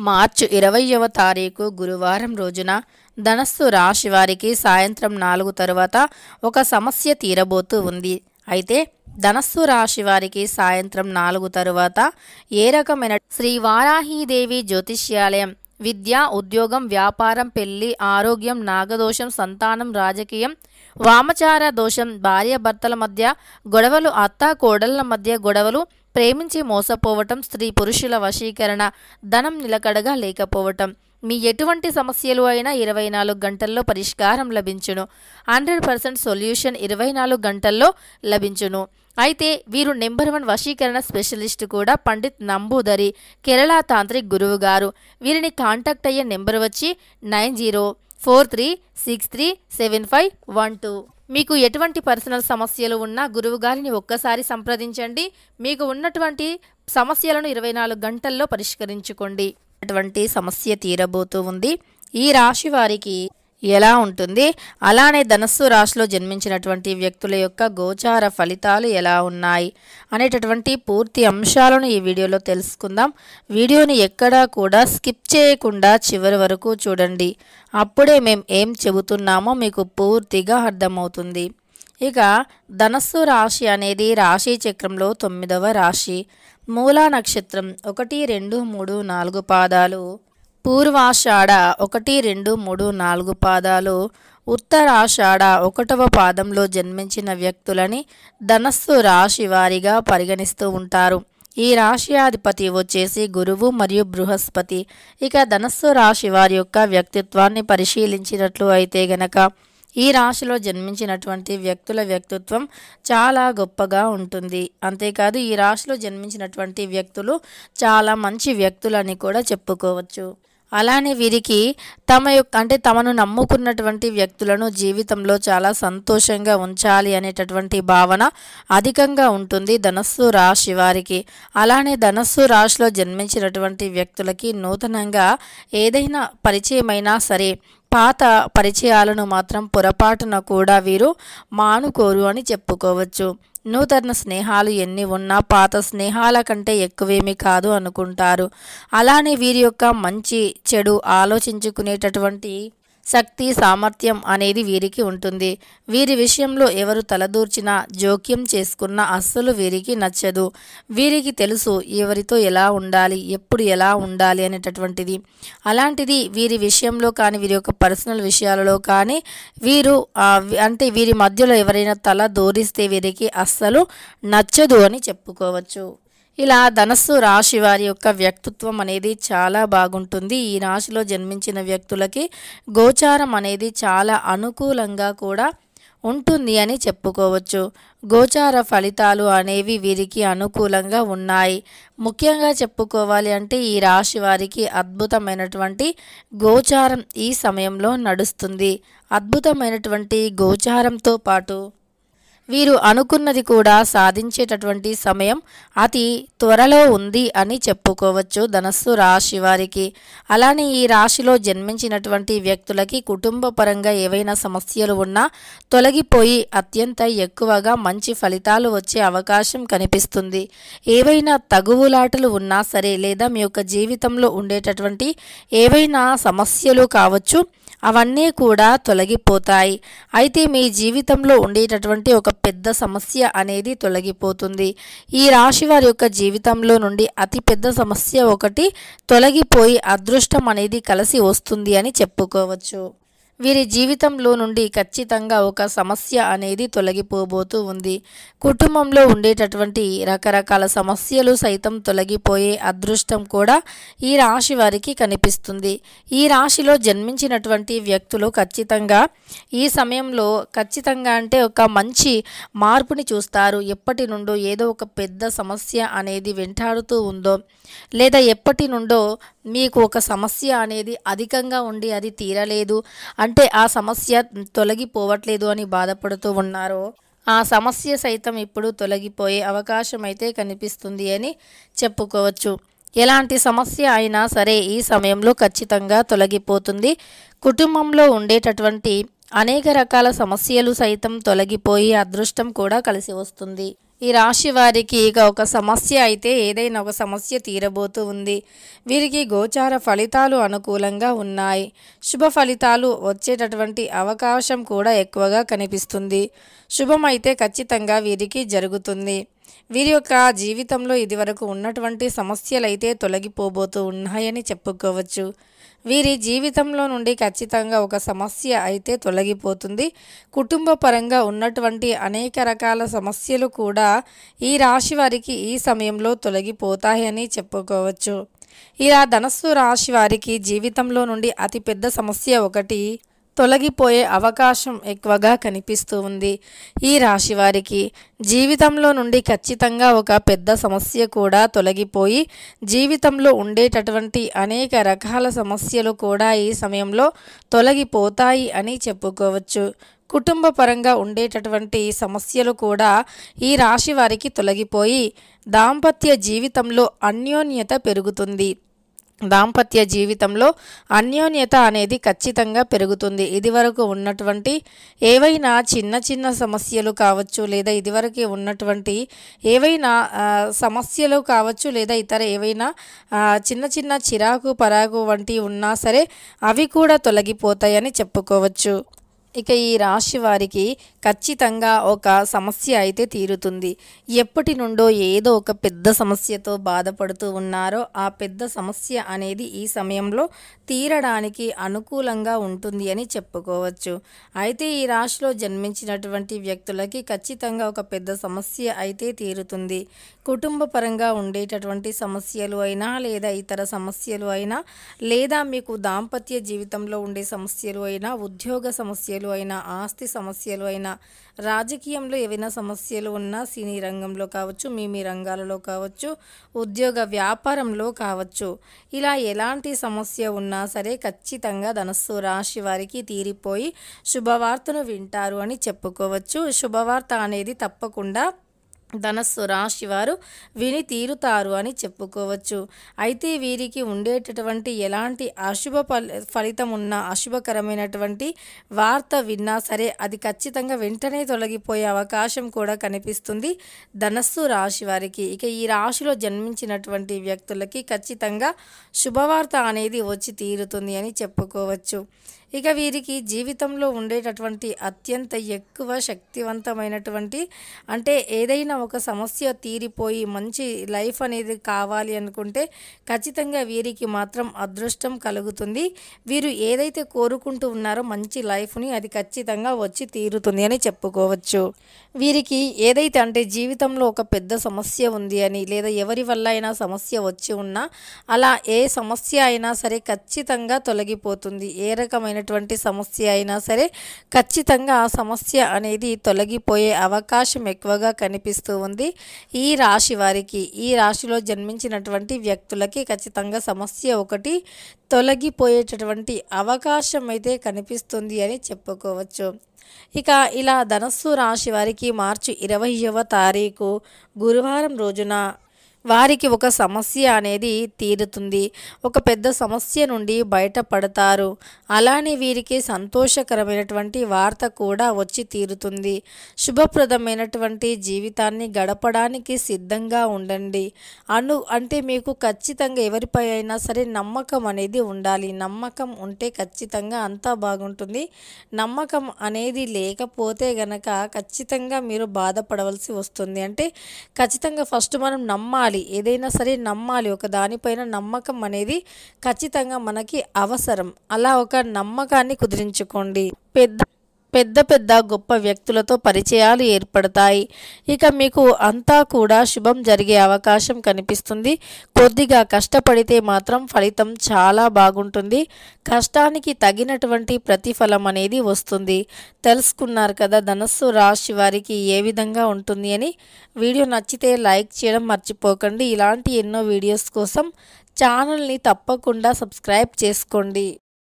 మార్చి 20వ తారీఖు గురువారం రోజున ధనస్సు రాశి వారికి సాయంత్రం 4 తరువాత ఒక సమస్య తీరబోతూ ఉంది. అయితే ధనస్సు రాశి వారికి సాయంత్రం 4 తరువాత ఏ రకమైన శ్రీ వారాహీదేవి జ్యోతిష్యాలయం విద్య, ఉద్యోగం, వ్యాపారం, పెళ్లి, ఆరోగ్యం, నాగదోషం, సంతానం, రాజకీయం, వామచార దోషం, భార్యాభర్తల మధ్య గొడవలు, అత్త కోడళ్ల మధ్య గొడవలు, ప్రేమించి మోసపోవటం, స్త్రీ పురుషుల వశీకరణ, ధనం నిలకడగా లేకపోవటం, మీ ఎటువంటి సమస్యలు అయినా 24 గంటల్లో పరిష్కారం లభించును. 100% సొల్యూషన్ 24 గంటల్లో లభించును. అయితే వీరు నెంబర్ 1 వశీకరణ స్పెషలిస్ట్ కూడా పండిత్ నంబూదరి, కేరళ తాంత్రిక్ గురువు గారు. వీరిని కాంటాక్ట్ అయ్యే నెంబర్ వచ్చి 9043637512. మీకు ఎటువంటి పర్సనల్ సమస్యలు ఉన్నా గురువుగారిని ఒక్కసారి సంప్రదించండి. మీకు ఉన్నటువంటి సమస్యలను 24 గంటల్లో పరిష్కరించుకోండి. అటువంటి సమస్య తీరబోతూ ఉంది. ఈ రాశి వారికి ఎలా ఉంటుంది, అలానే ధనస్సు రాశిలో జన్మించినటువంటి వ్యక్తుల యొక్క గోచార ఫలితాలు ఎలా ఉన్నాయి అనేటటువంటి పూర్తి అంశాలను ఈ వీడియోలో తెలుసుకుందాం. వీడియోని ఎక్కడా కూడా స్కిప్ చేయకుండా చివరి వరకు చూడండి. అప్పుడే మేము ఏం చెబుతున్నామో మీకు పూర్తిగా అర్థమవుతుంది. ఇక ధనస్సు రాశి అనేది రాశి చక్రంలో 9వ రాశి. మూలా నక్షత్రం 1, 2, 3, 4 పాదాలు, పూర్వాషాఢ 1, 2, 3, 4 పాదాలు, ఉత్తరాషాఢ 1వ పాదంలో జన్మించిన వ్యక్తులని ధనస్సు రాశి వారిగా పరిగణిస్తూ ఉంటారు. ఈ రాశియాధిపతి వచ్చేసి గురువు మరియు బృహస్పతి. ఇక ధనస్సు రాశి వారి యొక్క వ్యక్తిత్వాన్ని పరిశీలించినట్లు అయితే గనక ఈ రాశిలో జన్మించినటువంటి వ్యక్తుల వ్యక్తిత్వం చాలా గొప్పగా ఉంటుంది. అంతేకాదు ఈ రాశిలో జన్మించినటువంటి వ్యక్తులు చాలా మంచి వ్యక్తులని కూడా చెప్పుకోవచ్చు. అలానే వీరికి తమను నమ్ముకున్నటువంటి వ్యక్తులను జీవితంలో చాలా సంతోషంగా ఉంచాలి అనేటటువంటి భావన అధికంగా ఉంటుంది ధనస్సు రాశి వారికి. అలానే ధనస్సు రాశిలో జన్మించినటువంటి వ్యక్తులకి నూతనంగా ఏదైనా పరిచయమైనా సరే పాత పరిచయాలను మాత్రం పొరపాటున కూడా వీరు మానుకోరు అని చెప్పుకోవచ్చు. నూతన స్నేహాలు ఎన్ని ఉన్నా పాత స్నేహాల కంటే ఎక్కువేమీ కాదు అనుకుంటారు. అలానే వీరి యొక్క మంచి చెడు ఆలోచించుకునేటటువంటి శక్తి, సామర్థ్యం అనేది వీరికి ఉంటుంది. వీరి విషయంలో ఎవరు తలదూర్చినా, జోక్యం చేసుకున్నా అస్సలు వీరికి నచ్చదు. వీరికి తెలుసు ఎవరితో ఎలా ఉండాలి, ఎప్పుడు ఎలా ఉండాలి అనేటటువంటిది. అలాంటిది వీరి విషయంలో కానీ, వీరి యొక్క పర్సనల్ విషయాలలో కానీ వీరి మధ్యలో ఎవరైనా తల దూరిస్తే వీరికి అస్సలు నచ్చదు అని చెప్పుకోవచ్చు. ఇలా ధనస్సు రాశి వారి యొక్క వ్యక్తిత్వం అనేది చాలా బాగుంటుంది. ఈ రాశిలో జన్మించిన వ్యక్తులకి గోచారం అనేది చాలా అనుకూలంగా కూడా ఉంటుంది అని చెప్పుకోవచ్చు. గోచార ఫలితాలు అనేవి వీరికి అనుకూలంగా ఉన్నాయి. ముఖ్యంగా చెప్పుకోవాలి అంటే ఈ రాశి వారికి అద్భుతమైనటువంటి గోచారం ఈ సమయంలో నడుస్తుంది. అద్భుతమైనటువంటి గోచారంతో పాటు వీరు అనుకున్నది కూడా సాధించేటటువంటి సమయం అతి త్వరలో ఉంది అని చెప్పుకోవచ్చు ధనస్సు రాశి వారికి. అలానే ఈ రాశిలో జన్మించినటువంటి వ్యక్తులకి కుటుంబ పరంగా ఏవైనా సమస్యలు ఉన్నా తొలగిపోయి అత్యంత ఎక్కువగా మంచి ఫలితాలు వచ్చే అవకాశం కనిపిస్తుంది. ఏవైనా తగువులాటలు ఉన్నా సరే, లేదా మీ యొక్క జీవితంలో ఉండేటటువంటి ఏవైనా సమస్యలు కావచ్చు, అవన్నీ కూడా తొలగిపోతాయి. అయితే మీ జీవితంలో ఉండేటటువంటి ఒక పెద్ద సమస్య అనేది తొలగిపోతుంది. ఈ రాశి వారి యొక్క జీవితంలో నుండి అతి పెద్ద సమస్య ఒకటి తొలగిపోయి అదృష్టం అనేది కలిసి వస్తుంది అని చెప్పుకోవచ్చు. వీరి జీవితంలో నుండి ఖచ్చితంగా ఒక సమస్య అనేది తొలగిపోబోతూ ఉంది. కుటుంబంలో ఉండేటటువంటి రకరకాల సమస్యలు సైతం తొలగిపోయే అదృష్టం కూడా ఈ రాశి వారికి కనిపిస్తుంది. ఈ రాశిలో జన్మించినటువంటి వ్యక్తులు ఖచ్చితంగా ఈ సమయంలో అంటే ఒక మంచి మార్పుని చూస్తారు. ఎప్పటి నుండో ఏదో ఒక పెద్ద సమస్య అనేది వెంటాడుతూ ఉందో, లేదా ఎప్పటి నుండో మీకు ఒక సమస్య అనేది అధికంగా ఉండి అది తీరలేదు అంటే ఆ సమస్య తొలగిపోవట్లేదు అని బాధపడుతూ ఉన్నారో, ఆ సమస్య సైతం ఇప్పుడు తొలగిపోయే అవకాశం అయితే కనిపిస్తుంది అని చెప్పుకోవచ్చు. ఎలాంటి సమస్య అయినా సరే ఈ సమయంలో ఖచ్చితంగా తొలగిపోతుంది. కుటుంబంలో ఉండేటటువంటి అనేక రకాల సమస్యలు సైతం తొలగిపోయి అదృష్టం కూడా కలిసి వస్తుంది. ఈ రాశి వారికి ఇక ఒక సమస్య అయితే ఏదైనా ఒక సమస్య తీరబోతూ ఉంది. వీరికి గోచార ఫలితాలు అనుకూలంగా ఉన్నాయి. శుభ ఫలితాలు వచ్చేటటువంటి అవకాశం కూడా ఎక్కువగా కనిపిస్తుంది. శుభమైతే ఖచ్చితంగా వీరికి జరుగుతుంది. వీరి యొక్క జీవితంలో ఇదివరకు ఉన్నటువంటి సమస్యలైతే తొలగిపోబోతూ ఉన్నాయని చెప్పుకోవచ్చు. వీరి జీవితంలో నుండి ఖచ్చితంగా ఒక సమస్య అయితే తొలగిపోతుంది. కుటుంబ పరంగా ఉన్నటువంటి అనేక రకాల సమస్యలు కూడా ఈ రాశి వారికి ఈ సమయంలో తొలగిపోతాయని చెప్పుకోవచ్చు. ఇలా ధనస్సు రాశి వారికి జీవితంలో నుండి అతిపెద్ద సమస్య ఒకటి తొలగిపోయే అవకాశం ఎక్కువగా కనిపిస్తూ ఉంది. ఈ రాశి వారికి జీవితంలో నుండి ఖచ్చితంగా ఒక పెద్ద సమస్య కూడా తొలగిపోయి జీవితంలో ఉండేటటువంటి అనేక రకాల సమస్యలు కూడా ఈ సమయంలో తొలగిపోతాయి అని చెప్పుకోవచ్చు. కుటుంబ పరంగా ఉండేటటువంటి సమస్యలు కూడా ఈ రాశి వారికి తొలగిపోయి దాంపత్య జీవితంలో అన్యోన్యత పెరుగుతుంది. దాంపత్య జీవితంలో అన్యోన్యత అనేది ఖచ్చితంగా పెరుగుతుంది. ఇదివరకు ఉన్నటువంటి ఏవైనా చిన్న చిన్న సమస్యలు కావచ్చు, లేదా ఇదివరకు ఉన్నటువంటి ఏవైనా సమస్యలు కావచ్చు, లేదా ఇతర ఏవైనా చిన్న చిన్న చిరాకు పరాకు వంటివి ఉన్నా సరే అవి కూడా తొలగిపోతాయని చెప్పుకోవచ్చు. ఇక ఈ రాశి వారికి ఖచ్చితంగా ఒక సమస్య అయితే తీరుతుంది. ఎప్పటి నుండో ఏదో ఒక పెద్ద సమస్యతో బాధపడుతూ ఉన్నారో ఆ పెద్ద సమస్య అనేది ఈ సమయంలో తీరడానికి అనుకూలంగా ఉంటుంది అని చెప్పుకోవచ్చు. అయితే ఈ రాశిలో జన్మించినటువంటి వ్యక్తులకి ఖచ్చితంగా ఒక పెద్ద సమస్య అయితే తీరుతుంది. కుటుంబ పరంగా ఉండేటటువంటి సమస్యలు అయినా, లేదా ఇతర సమస్యలు అయినా, లేదా మీకు దాంపత్య జీవితంలో ఉండే సమస్యలు అయినా, ఉద్యోగ సమస్యలు అయినా, ఆస్తి సమస్యలు అయినా, రాజకీయంలో ఏవైనా సమస్యలు ఉన్నా, సినీ రంగంలో కావచ్చు, మీ రంగాలలో కావచ్చు, ఉద్యోగ వ్యాపారంలో కావచ్చు, ఇలా ఎలాంటి సమస్య ఉన్నా సరే ఖచ్చితంగా ధనస్సు రాశి వారికి తీరిపోయి శుభవార్తను వింటారు అని చెప్పుకోవచ్చు. శుభవార్త అనేది తప్పకుండా ధనస్సు రాశి వారు విని తీరుతారు అని చెప్పుకోవచ్చు. అయితే వీరికి ఉండేటటువంటి ఎలాంటి అశుభ ఫలితం ఉన్నా, అశుభకరమైనటువంటి వార్త విన్నా సరే అది ఖచ్చితంగా వెంటనే తొలగిపోయే అవకాశం కూడా కనిపిస్తుంది ధనస్సు రాశి వారికి. ఇక ఈ రాశిలో జన్మించినటువంటి వ్యక్తులకి ఖచ్చితంగా శుభవార్త అనేది వచ్చి తీరుతుంది అని చెప్పుకోవచ్చు. ఇక వీరికి జీవితంలో ఉండేటటువంటి అత్యంత ఎక్కువ శక్తివంతమైనటువంటి, అంటే ఏదైనా ఒక సమస్య తీరిపోయి మంచి లైఫ్ అనేది కావాలి అనుకుంటే ఖచ్చితంగా వీరికి మాత్రం అదృష్టం కలుగుతుంది. వీరు ఏదైతే కోరుకుంటూ ఉన్నారో మంచి లైఫ్ని అది ఖచ్చితంగా వచ్చి తీరుతుంది అని చెప్పుకోవచ్చు. వీరికి ఏదైతే అంటే జీవితంలో ఒక పెద్ద సమస్య ఉంది అని, లేదా ఎవరి వల్ల అయినా సమస్య వచ్చి ఉన్నా అలా ఏ సమస్య అయినా సరే ఖచ్చితంగా తొలగిపోతుంది. ఏ రకమైనటువంటి సమస్య అయినా సరే ఖచ్చితంగా ఆ సమస్య అనేది తొలగిపోయే అవకాశం ఎక్కువగా కనిపిస్తూ ఉంది ఈ రాశి వారికి. ఈ రాశిలో జన్మించినటువంటి వ్యక్తులకి ఖచ్చితంగా సమస్య ఒకటి తొలగిపోయేటటువంటి అవకాశం అయితే కనిపిస్తుంది అని చెప్పుకోవచ్చు. ఇక ఇలా ధనస్సు రాశి వారికి మార్చి 20వ తారీఖు గురువారం రోజున వారికి ఒక సమస్య అనేది తీరుతుంది. ఒక పెద్ద సమస్య నుండి బయటపడతారు. అలానే వీరికి సంతోషకరమైనటువంటి వార్త కూడా వచ్చి తీరుతుంది. శుభప్రదమైనటువంటి జీవితాన్ని గడపడానికి సిద్ధంగా ఉండండి. అంటే మీకు ఖచ్చితంగా ఎవరిపై అయినా సరే నమ్మకం అనేది ఉండాలి. నమ్మకం ఉంటే ఖచ్చితంగా అంతా బాగుంటుంది. నమ్మకం అనేది లేకపోతే గనక ఖచ్చితంగా మీరు బాధపడవలసి వస్తుంది. అంటే ఖచ్చితంగా ఫస్ట్ మనం నమ్మాలి, ఏదైనా సరే నమ్మాలి. ఒక దానిపైన నమ్మకం అనేది ఖచ్చితంగా మనకి అవసరం. అలా ఒక నమ్మకాన్ని కుదిరించుకోండి. పెద్ద గొప్ప వ్యక్తులతో పరిచయాలు ఏర్పడతాయి. ఇక మీకు అంతా కూడా శుభం జరిగే అవకాశం కనిపిస్తుంది. కొద్దిగా కష్టపడితే మాత్రం ఫలితం చాలా బాగుంటుంది. కష్టానికి తగినటువంటి ప్రతిఫలం అనేది వస్తుంది. తెలుసుకున్నారు కదా ధనస్సు రాశి వారికి ఏ విధంగా ఉంటుంది అని. వీడియో నచ్చితే లైక్ చేయడం మర్చిపోకండి. ఇలాంటి ఎన్నో వీడియోస్ కోసం ఛానల్ని తప్పకుండా సబ్స్క్రైబ్ చేసుకోండి.